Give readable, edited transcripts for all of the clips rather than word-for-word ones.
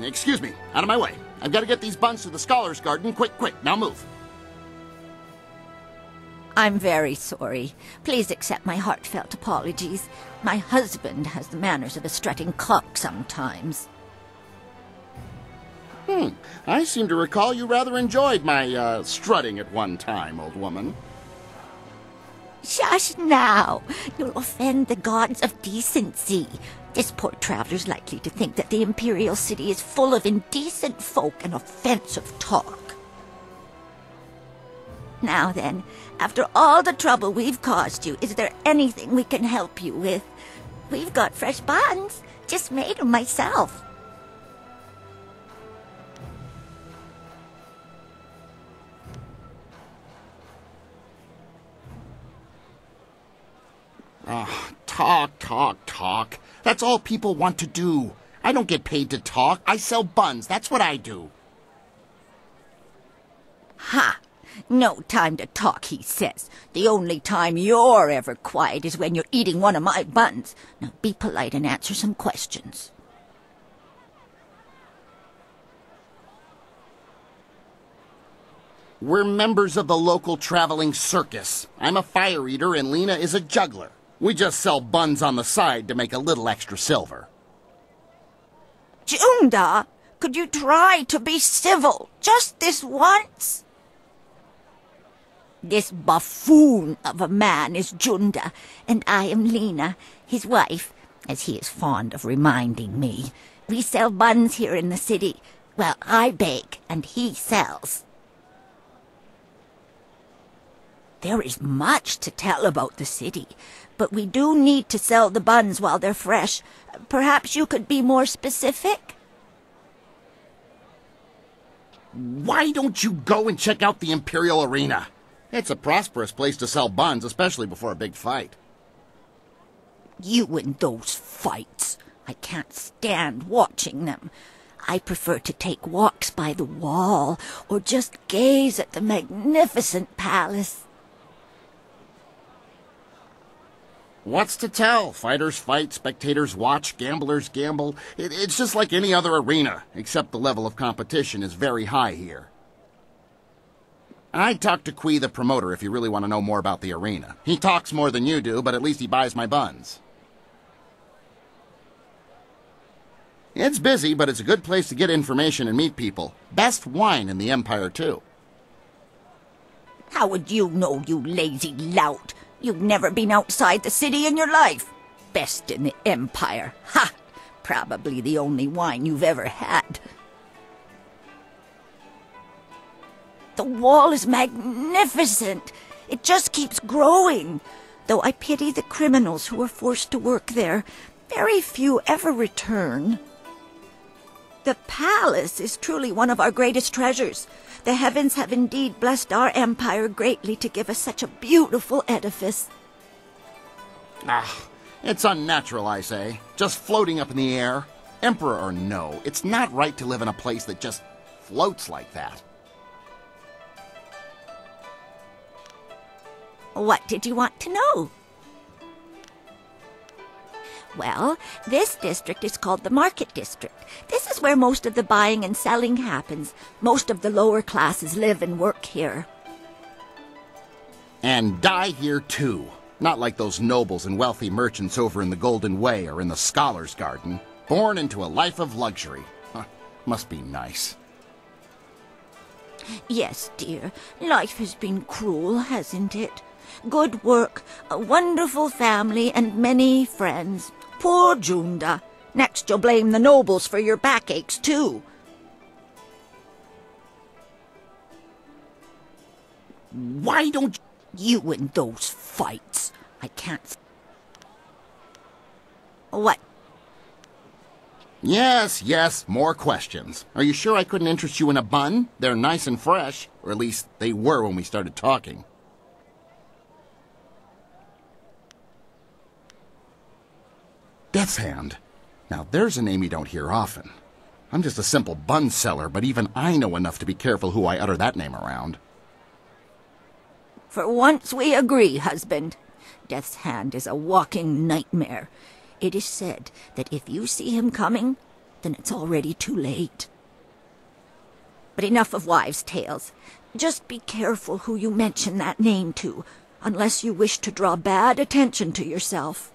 Excuse me, out of my way. I've got to get these buns to the Scholars Garden. Quick, quick, now move. I'm very sorry. Please accept my heartfelt apologies. My husband has the manners of a strutting clock sometimes. I seem to recall you rather enjoyed my, strutting at one time, old woman. Shush now! You'll offend the gods of decency. This poor traveler's likely to think that the Imperial City is full of indecent folk and offensive talk. Now then, after all the trouble we've caused you, is there anything we can help you with? We've got fresh buns. Just made them myself. Talk. That's all people want to do. I don't get paid to talk. I sell buns. That's what I do. Ha! No time to talk, he says. The only time you're ever quiet is when you're eating one of my buns. Now be polite and answer some questions. We're members of the local traveling circus. I'm a fire eater and Lena is a juggler. We just sell buns on the side to make a little extra silver. Junda, could you try to be civil just this once? This buffoon of a man is Junda, and I am Lena, his wife, as he is fond of reminding me. We sell buns here in the city. Well, I bake, and he sells. There is much to tell about the city, but we do need to sell the buns while they're fresh. Perhaps you could be more specific? Why don't you go and check out the Imperial Arena? It's a prosperous place to sell buns, especially before a big fight. You and those fights. I can't stand watching them. I prefer to take walks by the wall or just gaze at the magnificent palace. What's to tell? Fighters fight, spectators watch, gamblers gamble. It's just like any other arena, except the level of competition is very high here. I'd talk to Kui, the promoter, if you really want to know more about the arena. He talks more than you do, but at least he buys my buns. It's busy, but it's a good place to get information and meet people. Best wine in the Empire, too. How would you know, you lazy lout? You've never been outside the city in your life. Best in the Empire. Ha! Probably the only wine you've ever had. The wall is magnificent. It just keeps growing. Though I pity the criminals who are forced to work there. Very few ever return. The palace is truly one of our greatest treasures. The heavens have indeed blessed our empire greatly to give us such a beautiful edifice. It's unnatural, I say. Just floating up in the air. Emperor or no, it's not right to live in a place that just floats like that. What did you want to know? Well, this district is called the Market District. This is where most of the buying and selling happens. Most of the lower classes live and work here. And die here, too. Not like those nobles and wealthy merchants over in the Golden Way or in the Scholars Garden. Born into a life of luxury. Must be nice. Yes, dear. Life has been cruel, hasn't it? Good work, a wonderful family, and many friends. Poor Junda. Next you'll blame the nobles for your backaches, too. Why don't you and those fights? I can't... What? Yes, more questions. Are you sure I couldn't interest you in a bun? They're nice and fresh, or at least they were when we started talking. Death's Hand. Now there's a name you don't hear often. I'm just a simple bun seller, but even I know enough to be careful who I utter that name around. For once we agree, husband. Death's Hand is a walking nightmare. It is said that if you see him coming, then it's already too late. But enough of wives' tales. Just be careful who you mention that name to, unless you wish to draw bad attention to yourself.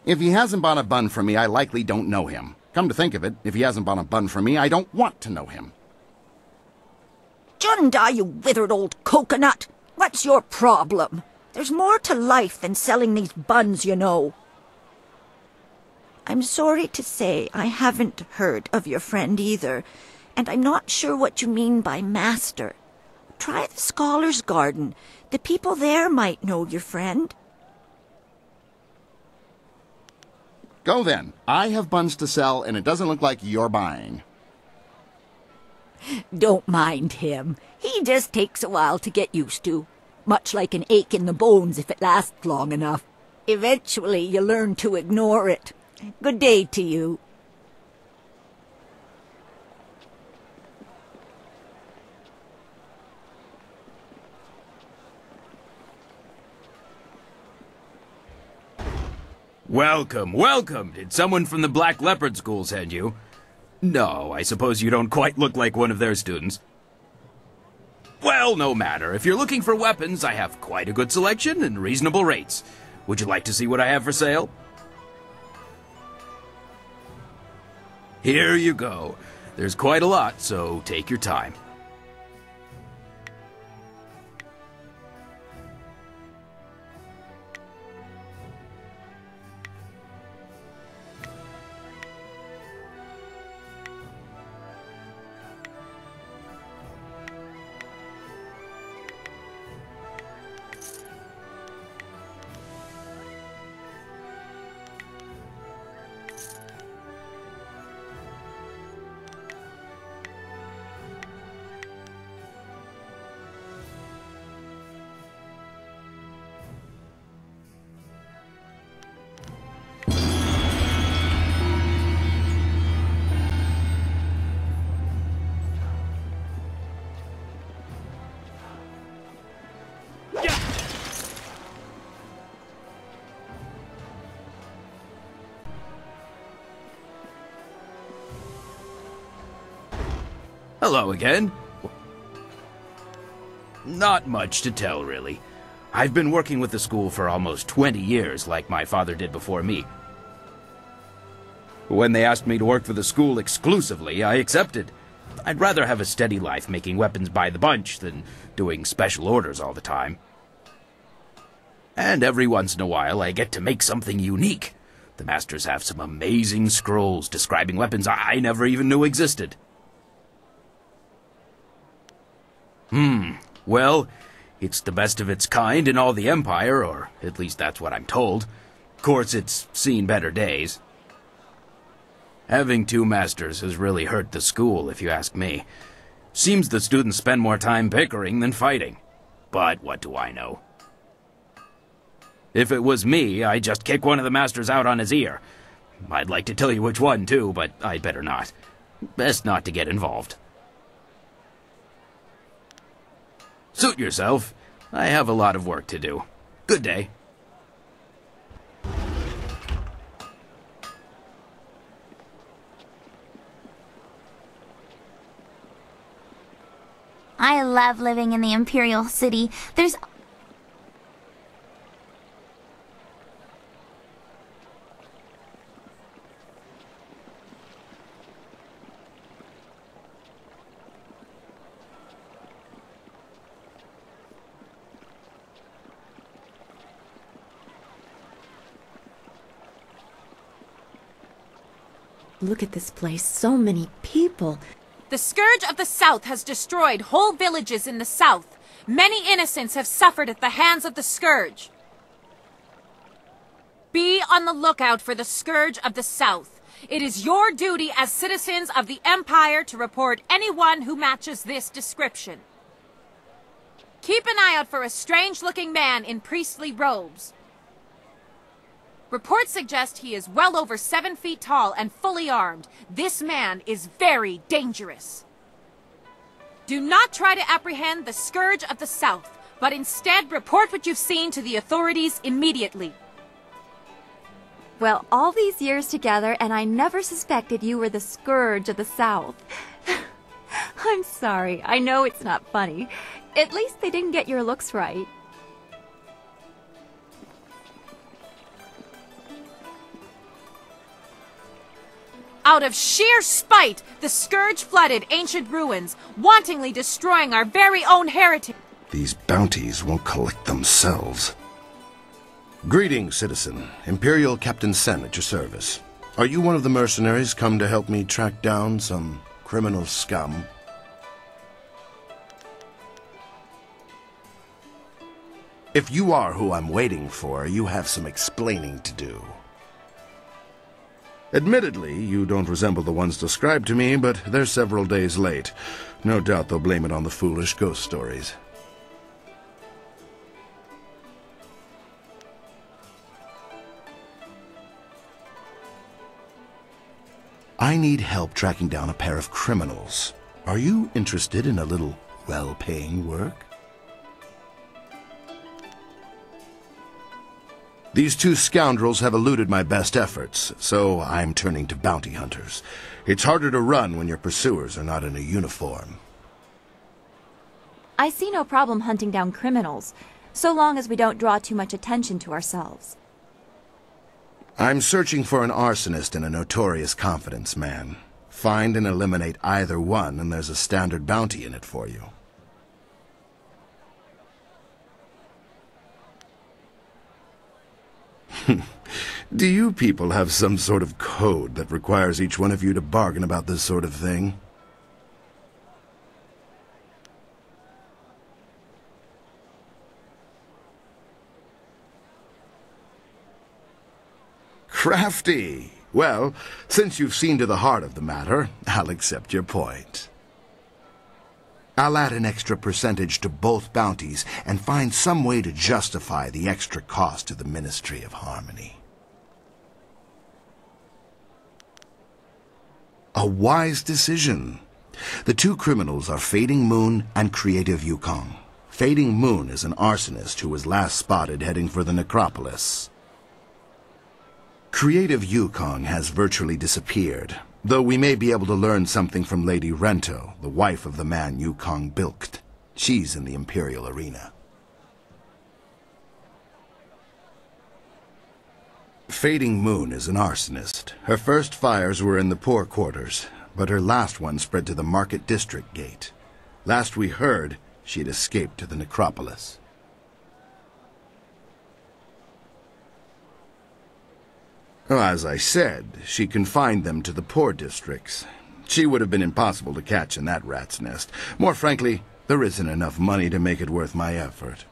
If he hasn't bought a bun for me, I likely don't know him. Come to think of it, if he hasn't bought a bun for me, I don't want to know him. Junda, you withered old coconut! What's your problem? There's more to life than selling these buns, you know. I'm sorry to say I haven't heard of your friend either, and I'm not sure what you mean by master. Try the Scholars' Garden. The people there might know your friend. Go then. I have buns to sell, and it doesn't look like you're buying. Don't mind him. He just takes a while to get used to. Much like an ache in the bones if it lasts long enough. Eventually you learn to ignore it. Good day to you. Welcome, welcome! Did someone from the Black Leopard School send you? No, I suppose you don't quite look like one of their students. Well, no matter. If you're looking for weapons, I have quite a good selection and reasonable rates. Would you like to see what I have for sale? Here you go. There's quite a lot, so take your time. Hello again. Not much to tell, really. I've been working with the school for almost 20 years, like my father did before me. When they asked me to work for the school exclusively, I accepted. I'd rather have a steady life making weapons by the bunch than doing special orders all the time. And every once in a while, I get to make something unique. The masters have some amazing scrolls describing weapons I never even knew existed. Well, it's the best of its kind in all the Empire, or at least that's what I'm told. Of course, it's seen better days. Having two masters has really hurt the school, if you ask me. Seems the students spend more time bickering than fighting. But what do I know? If it was me, I'd just kick one of the masters out on his ear. I'd like to tell you which one, too, but I'd better not. Best not to get involved. Suit yourself. I have a lot of work to do. Good day. I love living in the Imperial City. There's... Look at this place. So many people. The Scourge of the South has destroyed whole villages in the south. Many innocents have suffered at the hands of the Scourge. Be on the lookout for the Scourge of the South. It is your duty as citizens of the Empire to report anyone who matches this description. Keep an eye out for a strange-looking man in priestly robes. Reports suggest he is well over 7 feet tall and fully armed. This man is very dangerous. Do not try to apprehend the Scourge of the South, but instead report what you've seen to the authorities immediately. Well, all these years together, and I never suspected you were the scourge of the South. I'm sorry. I know it's not funny. At least they didn't get your looks right. Out of sheer spite, the Scourge flooded ancient ruins, wantonly destroying our very own heritage. These bounties won't collect themselves. Greetings, citizen. Imperial Captain Sen at your service. Are you one of the mercenaries come to help me track down some criminal scum? If you are who I'm waiting for, you have some explaining to do. Admittedly, you don't resemble the ones described to me, but they're several days late. No doubt they'll blame it on the foolish ghost stories. I need help tracking down a pair of criminals. Are you interested in a little well-paying work? These two scoundrels have eluded my best efforts, so I'm turning to bounty hunters. It's harder to run when your pursuers are not in a uniform. I see no problem hunting down criminals, so long as we don't draw too much attention to ourselves. I'm searching for an arsonist and a notorious confidence man. Find and eliminate either one, and there's a standard bounty in it for you. Do you people have some sort of code that requires each one of you to bargain about this sort of thing? Crafty! Well, since you've seen to the heart of the matter, I'll accept your point. I'll add an extra percentage to both bounties and find some way to justify the extra cost to the Ministry of Harmony. A wise decision. The two criminals are Fading Moon and Creative Yukong. Fading Moon is an arsonist who was last spotted heading for the necropolis. Creative Yukong has virtually disappeared, though we may be able to learn something from Lady Rento, the wife of the man Yukong bilked. She's in the Imperial arena. Fading Moon is an arsonist. Her first fires were in the poor quarters, but her last one spread to the Market District Gate. Last we heard, she had escaped to the necropolis. Well, as I said, she confined them to the poor districts. She would have been impossible to catch in that rat's nest. More frankly, there isn't enough money to make it worth my effort.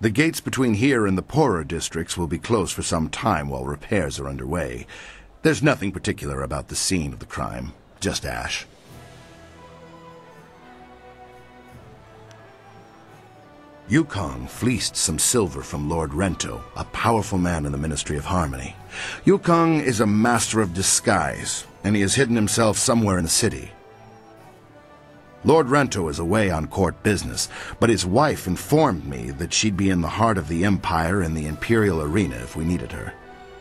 The gates between here and the poorer districts will be closed for some time while repairs are underway. There's nothing particular about the scene of the crime, just ash. Yukong fleeced some silver from Lord Rento, a powerful man in the Ministry of Harmony. Yukong is a master of disguise, and he has hidden himself somewhere in the city. Lord Rento is away on court business, but his wife informed me that she'd be in the heart of the Empire in the Imperial arena if we needed her.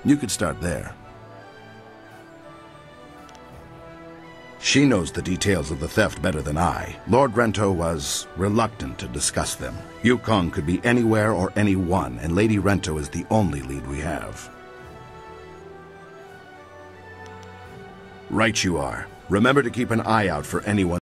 You could start there. She knows the details of the theft better than I. Lord Rento was reluctant to discuss them. Yukong could be anywhere or anyone, and Lady Rento is the only lead we have. Right you are. Remember to keep an eye out for anyone